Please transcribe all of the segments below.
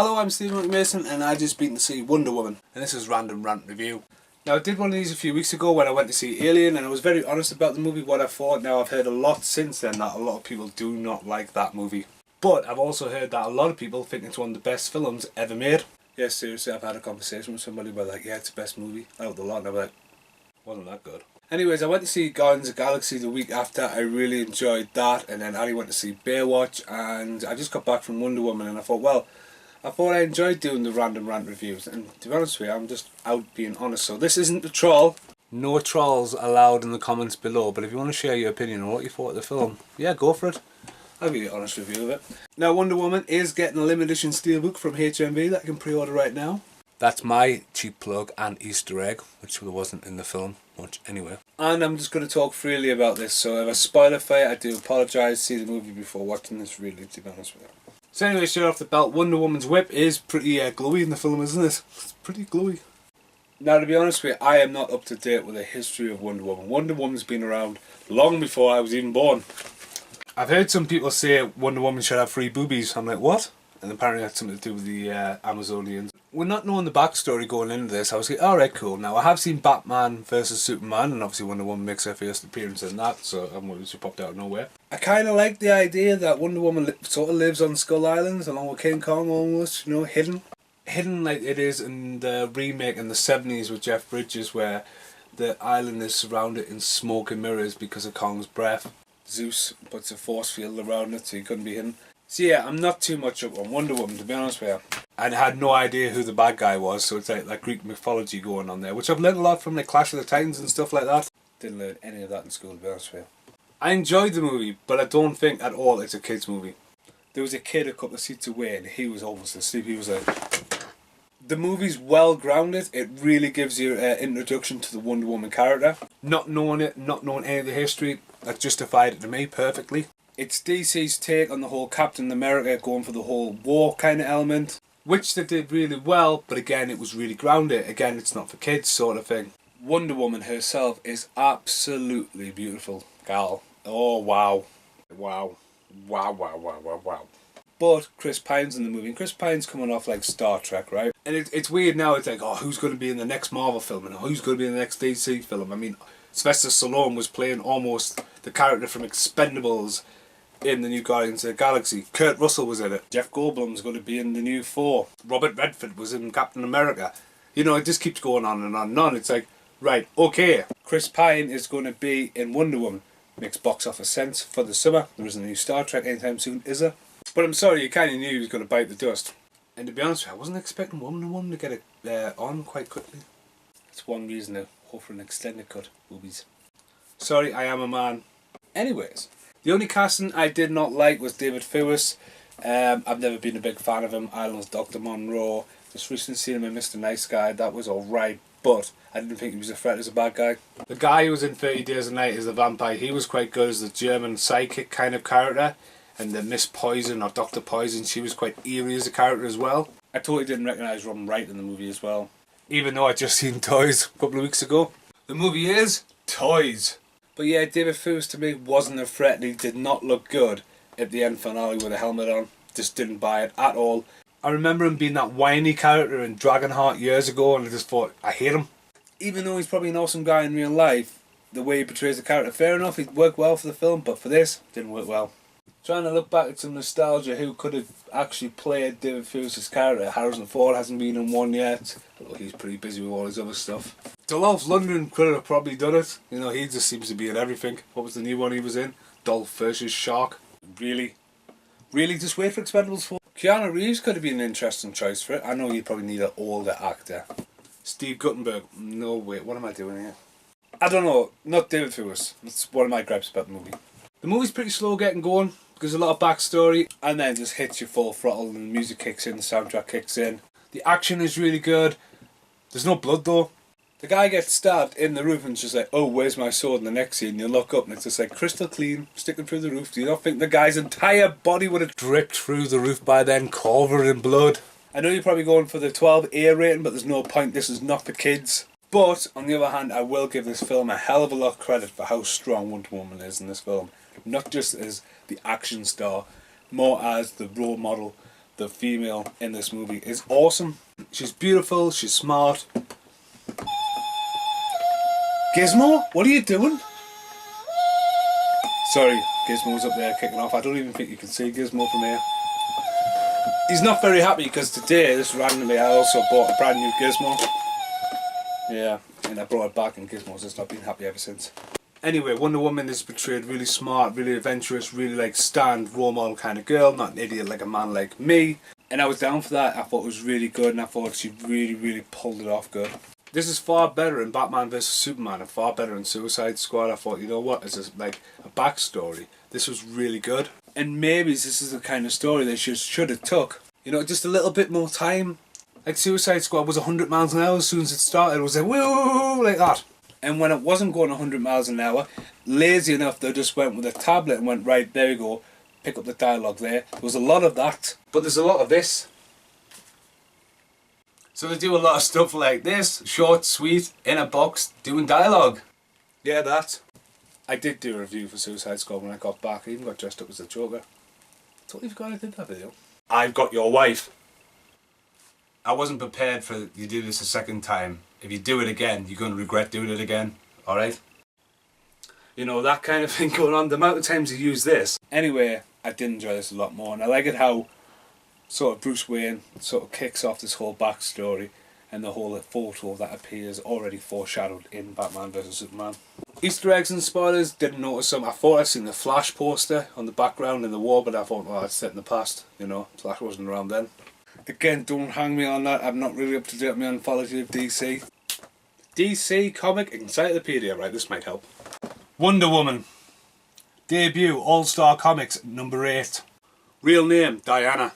Hello, I'm Stephen Mason and I just been to see Wonder Woman and this is Random Rant Review. Now I did one of these a few weeks ago when I went to see Alien and I was very honest about the movie, what I thought. Now I've heard a lot since then that a lot of people do not like that movie. But I've also heard that a lot of people think it's one of the best films ever made. Yes, seriously, I've had a conversation with somebody where like, yeah, it's the best movie out of the lot, and I'm like, wasn't that good. Anyways, I went to see Guardians of the Galaxy the week after. I really enjoyed that, and then Ali went to see Baywatch, and I just got back from Wonder Woman and I thought, well, I enjoyed doing the Random Rant reviews, and to be honest with you, I'm just out being honest. So this isn't a troll. No trolls allowed in the comments below, but if you want to share your opinion on what you thought of the film, yeah, go for it. I'll give you an honest review of it. Now, Wonder Woman is getting a limited edition steelbook from HMV that I can pre-order right now. That's my cheap plug and Easter egg, which there wasn't in the film much anyway. And I'm just going to talk freely about this, so if I spoiler for you, I do apologise. See the movie before watching this, really, to be honest with you. So anyway, straight off the belt, Wonder Woman's whip is pretty glowy in the film, isn't it? It's pretty glowy. Now, to be honest with you, I am not up to date with the history of Wonder Woman. Wonder Woman's been around long before I was even born. I've heard some people say Wonder Woman should have 3 boobies. I'm like, what? And apparently that's something to do with the Amazonians. We're not knowing the backstory going into this. I was like, alright, cool. Now, I have seen Batman vs Superman, and obviously Wonder Woman makes her first appearance in that, so I'm going to popped out of nowhere. I kind of like the idea that Wonder Woman sort of lives on Skull Island, along with King Kong almost, you know, hidden. Hidden like it is in the remake in the 70s with Jeff Bridges, where the island is surrounded in smoke and mirrors because of Kong's breath. Zeus puts a force field around it so he couldn't be hidden. So yeah, I'm not too much up on Wonder Woman, to be honest with you. And I had no idea who the bad guy was, so it's like Greek mythology going on there, which I've learned a lot from the Clash of the Titans and stuff like that. Didn't learn any of that in school, to be honest with you. I enjoyed the movie, but I don't think at all it's a kids movie. There was a kid a couple of seats away and he was almost asleep. He was like... The movie's well grounded. It really gives you an introduction to the Wonder Woman character. Not knowing it, not knowing any of the history, that justified it to me perfectly. It's DC's take on the whole Captain America going for the whole war kind of element, which they did really well, but again it was really grounded. Again, it's not for kids sort of thing. Wonder Woman herself is absolutely beautiful, gal. Oh wow. Wow. Wow, wow, wow, wow, wow. But Chris Pine's in the movie, and Chris Pine's coming off like Star Trek, right? And it's weird now, it's like, oh, who's going to be in the next Marvel film, and who's going to be in the next DC film? I mean, Sylvester Stallone was playing almost the character from Expendables in the new Guardians of the Galaxy. Kurt Russell was in it. Jeff Goldblum's going to be in the new Thor. Robert Redford was in Captain America. You know, it just keeps going on and on and on. It's like, right, okay, Chris Pine is going to be in Wonder Woman. Makes box office sense for the summer. There isn't a new Star Trek anytime soon, is there? But I'm sorry, you kind of knew he was going to bite the dust. And to be honest with you, I wasn't expecting Wonder Woman to get it on quite quickly. That's one reason to hope for an extended cut, boobies. Sorry, I am a man. Anyways, the only casting I did not like was David Thewlis. I've never been a big fan of him. I loves Dr. Monroe. Just recently seen him in Mr. Nice Guy. That was alright, but I didn't think he was a threat as a bad guy. The guy who was in 30 Days a Night as the vampire, he was quite good as the German sidekick kind of character. And the Miss Poison or Dr. Poison, she was quite eerie as a character as well. I totally didn't recognise Robin Wright in the movie as well. Even though I'd just seen Toys a couple of weeks ago. The movie is Toys. But yeah, David Thewlis to me wasn't a threat, and he did not look good at the end finale with a helmet on. Just didn't buy it at all. I remember him being that whiny character in Dragonheart years ago, and I just thought, I hate him. Even though he's probably an awesome guy in real life, the way he portrays the character, fair enough, he'd work well for the film, but for this, didn't work well. Trying to look back at some nostalgia, who could have actually played David Thewlis' character? Harrison Ford hasn't been in one yet. Although he's pretty busy with all his other stuff. Dolph Lundgren could have probably done it. You know, he just seems to be in everything. What was the new one he was in? Dolph vs. Shark. Really? Really just wait for Expendables 4? Keanu Reeves could have been an interesting choice for it. I know you probably need an older actor. Steve Guttenberg. No, wait, what am I doing here? I don't know. Not David Thewlis. That's one of my gripes about the movie. The movie's pretty slow getting going. There's a lot of backstory, and then just hits you full throttle, and the music kicks in, the soundtrack kicks in. The action is really good. There's no blood though. The guy gets stabbed in the roof and it's just like, oh, where's my sword? In the next scene, you look up and it's just like crystal clean, sticking through the roof. Do you not think the guy's entire body would have dripped through the roof by then, covered in blood? I know you're probably going for the 12A rating, but there's no point. This is not for kids. But, on the other hand, I will give this film a hell of a lot of credit for how strong Wonder Woman is in this film. Not just as the action star, more as the role model the female in this movie is awesome. She's beautiful, she's smart. Gizmo, what are you doing? Sorry, Gizmo's up there kicking off. I don't even think you can see Gizmo from here. He's not very happy because today, just randomly, I also bought a brand new Gizmo. Yeah, and I brought it back and Gizmo's just not been happy ever since. Anyway, Wonder Woman is portrayed really smart, really adventurous, really like stand role model kind of girl, not an idiot like a man like me. And I was down for that. I thought it was really good and I thought she really pulled it off good. This is far better than Batman vs Superman and far better than Suicide Squad. I thought, you know what, as like a backstory, this was really good. And maybe this is the kind of story they should have took, you know, just a little bit more time. Like Suicide Squad was 100 miles an hour as soon as it started. It was like, woo, like that. And when it wasn't going 100 miles an hour, lazy enough, they just went with a tablet and went, right, there we go, pick up the dialogue there. There was a lot of that, but there's a lot of this. So they do a lot of stuff like this, short, sweet, in a box, doing dialogue. Yeah, that. I did do a review for Suicide Squad when I got back. I even got dressed up as the Joker. Totally forgot I did that video. I've got your wife. I wasn't prepared for you do this a second time. If you do it again, you're going to regret doing it again. Alright? You know, that kind of thing going on. The amount of times you use this. Anyway, I did enjoy this a lot more. And I like it how sort of Bruce Wayne sort of kicks off this whole backstory. And the whole photo that appears already foreshadowed in Batman vs Superman. Easter eggs and spoilers, didn't notice them. I thought I'd seen the Flash poster on the background in the wall, but I thought, well, it's set in the past. You know, Flash wasn't around then. Again, don't hang me on that. I'm not really up to date on my anthology of DC. DC Comic Encyclopedia. Right, this might help. Wonder Woman. Debut, All-Star Comics, number 8. Real name, Diana.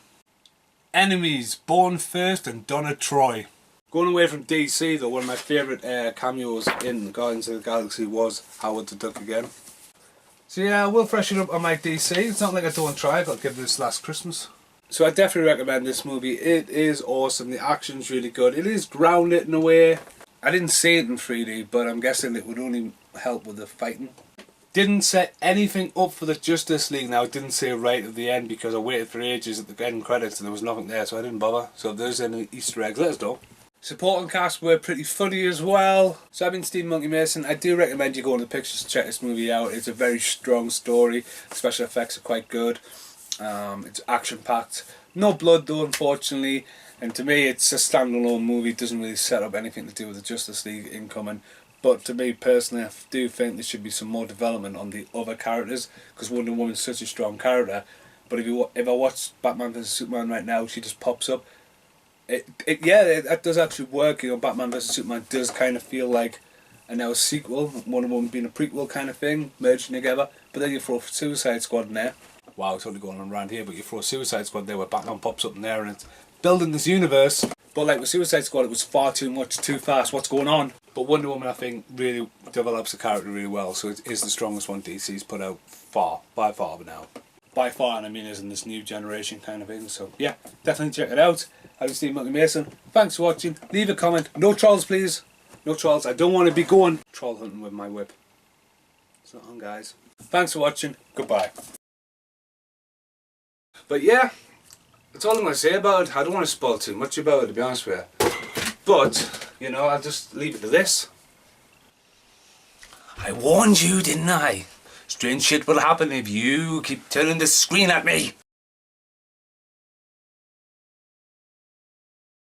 Enemies, Born First and Donna Troy. Going away from DC though, one of my favourite cameos in Guardians of the Galaxy was Howard the Duck again. So yeah, I will freshen up on my DC. It's not like I don't try, I got to give this last Christmas. So I definitely recommend this movie. It is awesome, the action's really good. It is grounded in a way. I didn't see it in 3D, but I'm guessing it would only help with the fighting. Didn't set anything up for the Justice League now. It didn't say right at the end because I waited for ages at the end credits and there was nothing there, so I didn't bother. So if there's any Easter eggs, let us know. Supporting cast were pretty funny as well. So I've been Steve Monkey Mason. I do recommend you go to the pictures to check this movie out. It's a very strong story. Special effects are quite good. It's action packed. No blood though, unfortunately. And to me it's a standalone movie. It doesn't really set up anything to do with the Justice League incoming. But to me personally, I do think there should be some more development on the other characters. Because Wonder Woman's such a strong character. But if I watch Batman vs Superman right now, she just pops up. It does actually work. You know, Batman vs Superman does kind of feel like a now sequel, Wonder Woman being a prequel kind of thing, merging together. But then you throw Suicide Squad in there. Wow, it's totally going on around here. But you throw Suicide Squad there where Batman pops up in there and it's building this universe. But like with Suicide Squad, it was far too much, too fast. What's going on? But Wonder Woman, I think, really develops the character really well. So it is the strongest one DC's put out by far now. By far, and I mean, as in this new generation kind of thing. So yeah, definitely check it out. I've been Steve Monkey Mason. Thanks for watching. Leave a comment. No trolls, please. No trolls. I don't want to be going troll hunting with my whip. It's not on, guys. Thanks for watching. Goodbye. But yeah, that's all I'm going to say about it. I don't want to spoil too much about it, to be honest with you. But, you know, I'll just leave it to this. I warned you, didn't I? Strange shit will happen if you keep turning the screen at me.